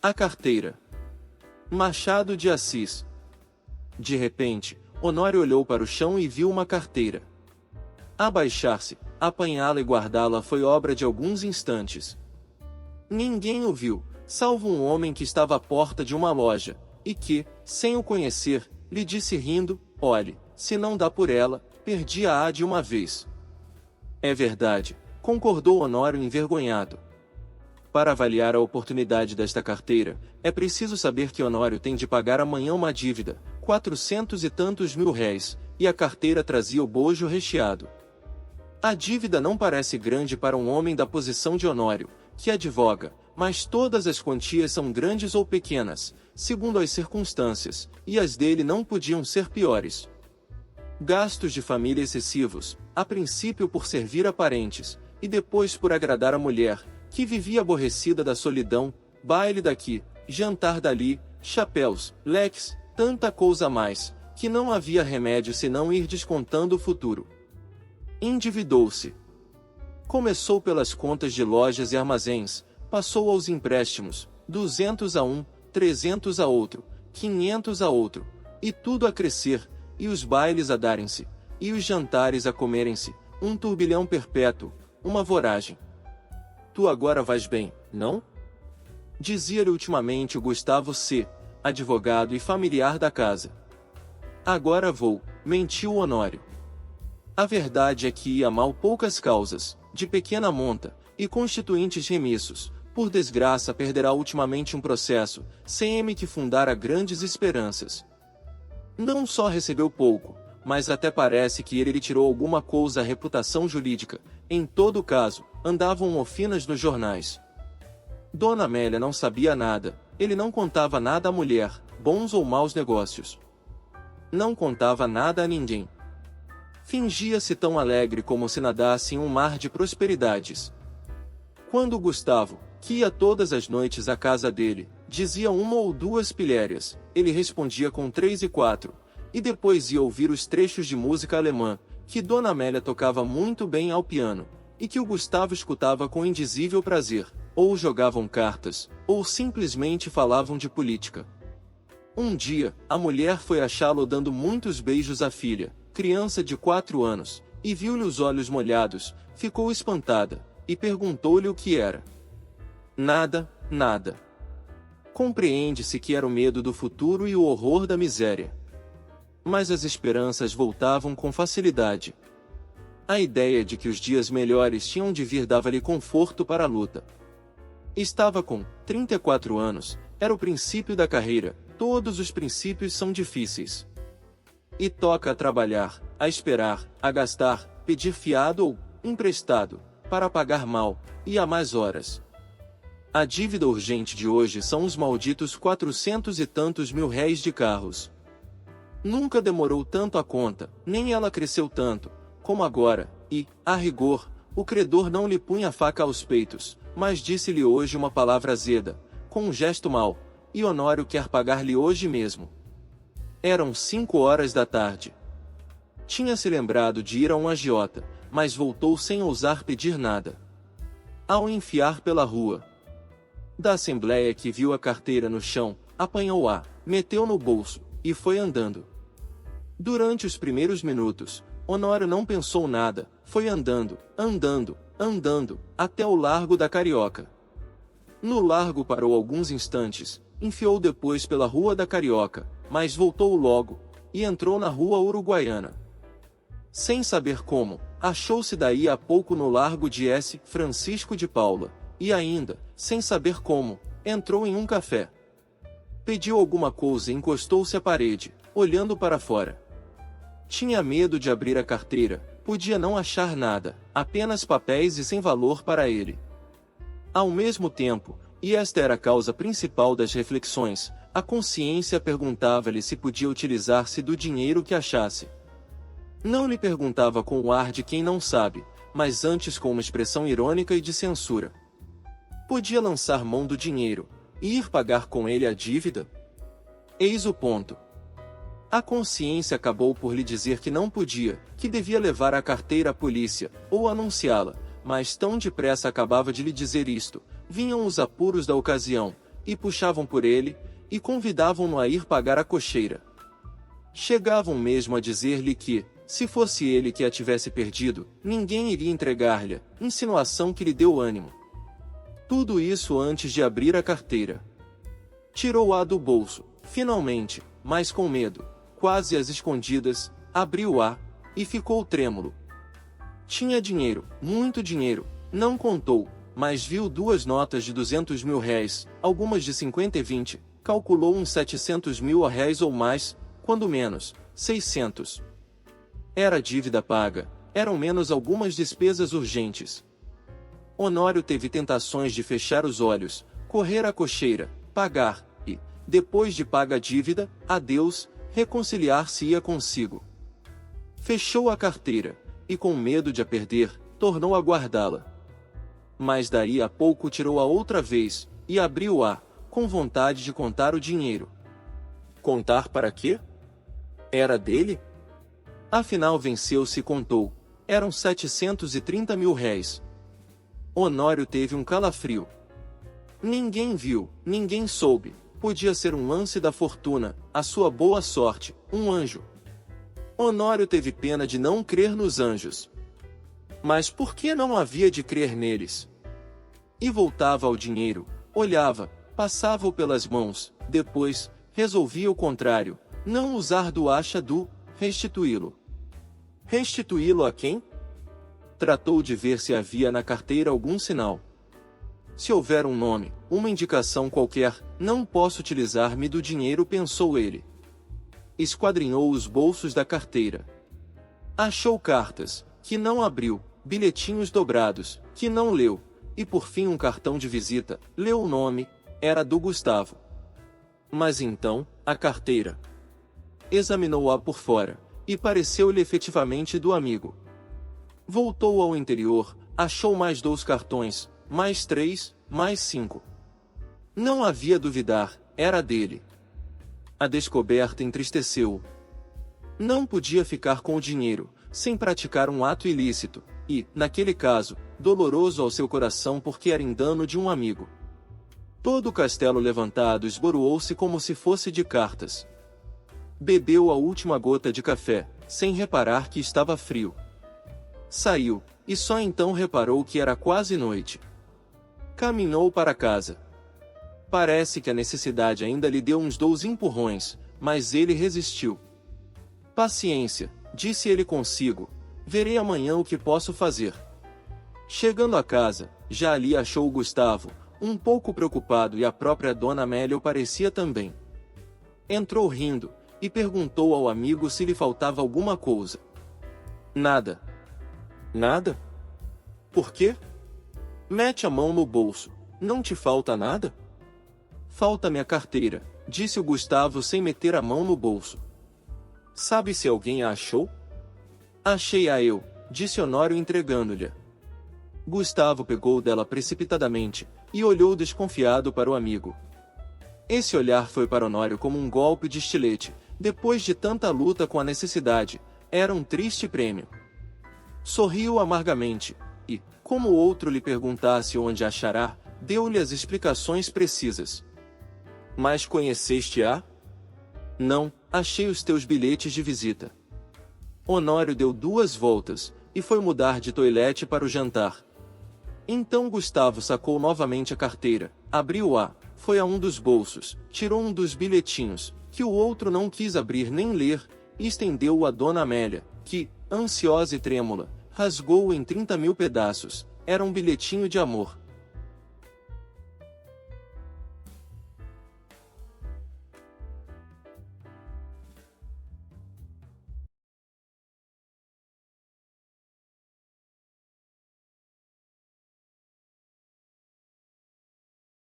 A carteira. Machado de Assis. De repente, Honório olhou para o chão e viu uma carteira. Abaixar-se, apanhá-la e guardá-la foi obra de alguns instantes. Ninguém o viu, salvo um homem que estava à porta de uma loja, e que, sem o conhecer, lhe disse rindo: "Olhe, se não dá por ela, perdi-a de uma vez." "É verdade", concordou Honório envergonhado. Para avaliar a oportunidade desta carteira, é preciso saber que Honório tem de pagar amanhã uma dívida, 400 e tantos mil réis, e a carteira trazia o bojo recheado. A dívida não parece grande para um homem da posição de Honório, que advoga, mas todas as quantias são grandes ou pequenas, segundo as circunstâncias, e as dele não podiam ser piores. Gastos de família excessivos, a princípio por servir a parentes, e depois por agradar a mulher, que vivia aborrecida da solidão, baile daqui, jantar dali, chapéus, leques, tanta coisa a mais, que não havia remédio senão ir descontando o futuro. Endividou-se. Começou pelas contas de lojas e armazéns, passou aos empréstimos, 200 a um, 300 a outro, 500 a outro, e tudo a crescer, e os bailes a darem-se, e os jantares a comerem-se, um turbilhão perpétuo, uma voragem. "Tu agora vais bem, não?" dizia-lhe ultimamente o Gustavo C., advogado e familiar da casa. "Agora vou", mentiu Honório. A verdade é que ia mal poucas causas, de pequena monta, e constituintes remissos. Por desgraça perderá ultimamente um processo, sem que fundara grandes esperanças. Não só recebeu pouco, mas até parece que ele lhe tirou alguma coisa à reputação jurídica. Em todo caso, andavam ofinas nos jornais. Dona Amélia não sabia nada, ele não contava nada à mulher, bons ou maus negócios. Não contava nada a ninguém. Fingia-se tão alegre como se nadasse em um mar de prosperidades. Quando Gustavo, que ia todas as noites à casa dele, dizia uma ou duas pilhérias, ele respondia com 3 e 4, e depois ia ouvir os trechos de música alemã, que Dona Amélia tocava muito bem ao piano, e que o Gustavo escutava com indizível prazer, ou jogavam cartas, ou simplesmente falavam de política. Um dia, a mulher foi achá-lo dando muitos beijos à filha, criança de 4 anos, e viu-lhe os olhos molhados, ficou espantada, e perguntou-lhe o que era. "Nada, nada." Compreende-se que era o medo do futuro e o horror da miséria. Mas as esperanças voltavam com facilidade. A ideia de que os dias melhores tinham de vir dava-lhe conforto para a luta. Estava com 34 anos, era o princípio da carreira, todos os princípios são difíceis. E toca a trabalhar, a esperar, a gastar, pedir fiado ou emprestado, para pagar mal, e a mais horas. A dívida urgente de hoje são os malditos 400 e tantos mil réis de carros. Nunca demorou tanto a conta, nem ela cresceu tanto, como agora, e, a rigor, o credor não lhe punha a faca aos peitos, mas disse-lhe hoje uma palavra azeda, com um gesto mau, e Honório quer pagar-lhe hoje mesmo. Eram 5 horas da tarde. Tinha-se lembrado de ir a um agiota, mas voltou sem ousar pedir nada. Ao enfiar pela rua da Assembleia que viu a carteira no chão, apanhou-a, meteu no bolso, e foi andando. Durante os primeiros minutos, Honório não pensou nada, foi andando, andando, andando, até o Largo da Carioca. No largo parou alguns instantes, enfiou depois pela Rua da Carioca, mas voltou logo, e entrou na Rua Uruguaiana. Sem saber como, achou-se daí a pouco no Largo de S. Francisco de Paula, e ainda, sem saber como, entrou em um café. Pediu alguma coisa e encostou-se à parede, olhando para fora. Tinha medo de abrir a carteira, podia não achar nada, apenas papéis e sem valor para ele. Ao mesmo tempo, e esta era a causa principal das reflexões, a consciência perguntava-lhe se podia utilizar-se do dinheiro que achasse. Não lhe perguntava com o ar de quem não sabe, mas antes com uma expressão irônica e de censura. Podia lançar mão do dinheiro, e ir pagar com ele a dívida? Eis o ponto. A consciência acabou por lhe dizer que não podia, que devia levar a carteira à polícia, ou anunciá-la, mas tão depressa acabava de lhe dizer isto, vinham os apuros da ocasião, e puxavam por ele, e convidavam-no a ir pagar a cocheira. Chegavam mesmo a dizer-lhe que, se fosse ele que a tivesse perdido, ninguém iria entregar-lhe, insinuação que lhe deu ânimo. Tudo isso antes de abrir a carteira. Tirou-a do bolso, finalmente, mas com medo, quase às escondidas, abriu-a, e ficou trêmulo. Tinha dinheiro, muito dinheiro, não contou, mas viu 2 notas de 200 mil réis, algumas de 50 e 20, calculou uns 700 mil réis ou mais, quando menos, 600. Era dívida paga, eram menos algumas despesas urgentes. Honório teve tentações de fechar os olhos, correr à cocheira, pagar, e, depois de paga a dívida, adeus, reconciliar-se-ia consigo. Fechou a carteira, e com medo de a perder, tornou a guardá-la. Mas daí a pouco tirou-a outra vez, e abriu-a, com vontade de contar o dinheiro. Contar para quê? Era dele? Afinal venceu-se e contou. Eram 730 mil réis. Honório teve um calafrio. Ninguém viu, ninguém soube. Podia ser um lance da fortuna, a sua boa sorte, um anjo. Honório teve pena de não crer nos anjos. Mas por que não havia de crer neles? E voltava ao dinheiro, olhava, passava-o pelas mãos, depois, resolvia o contrário, não usar do acha do, restituí-lo. Restituí-lo a quem? Tratou de ver se havia na carteira algum sinal. Se houver um nome, uma indicação qualquer, não posso utilizar-me do dinheiro, pensou ele. Esquadrinhou os bolsos da carteira. Achou cartas, que não abriu, bilhetinhos dobrados, que não leu, e por fim um cartão de visita, leu o nome, era do Gustavo. Mas então, a carteira. Examinou-a por fora, e pareceu-lhe efetivamente do amigo. Voltou ao interior, achou mais 2 cartões, mais 3, mais 5. Não havia duvidar, era dele. A descoberta entristeceu-o. Não podia ficar com o dinheiro, sem praticar um ato ilícito, e, naquele caso, doloroso ao seu coração porque era em dano de um amigo. Todo o castelo levantado esboroou-se como se fosse de cartas. Bebeu a última gota de café, sem reparar que estava frio. Saiu, e só então reparou que era quase noite. Caminhou para casa. Parece que a necessidade ainda lhe deu uns 2 empurrões, mas ele resistiu. Paciência, disse ele consigo, verei amanhã o que posso fazer. Chegando a casa, já ali achou o Gustavo, um pouco preocupado, e a própria dona Amélia o parecia também. Entrou rindo, e perguntou ao amigo se lhe faltava alguma coisa. Nada. Nada? Por quê? Mete a mão no bolso. Não te falta nada? Falta-me a carteira, disse o Gustavo sem meter a mão no bolso. Sabe se alguém a achou? Achei-a eu, disse Honório entregando-lhe. Gustavo pegou dela precipitadamente, e olhou desconfiado para o amigo. Esse olhar foi para Honório como um golpe de estilete, depois de tanta luta com a necessidade, era um triste prêmio. Sorriu amargamente, e, como o outro lhe perguntasse onde a achará, deu-lhe as explicações precisas. Mas conheceste-a? Não, achei os teus bilhetes de visita. Honório deu 2 voltas, e foi mudar de toilette para o jantar. Então Gustavo sacou novamente a carteira, abriu-a, foi a um dos bolsos, tirou um dos bilhetinhos, que o outro não quis abrir nem ler, e estendeu-o a dona Amélia, que, ansiosa e trêmula, rasgou-o em 30 mil pedaços, era um bilhetinho de amor.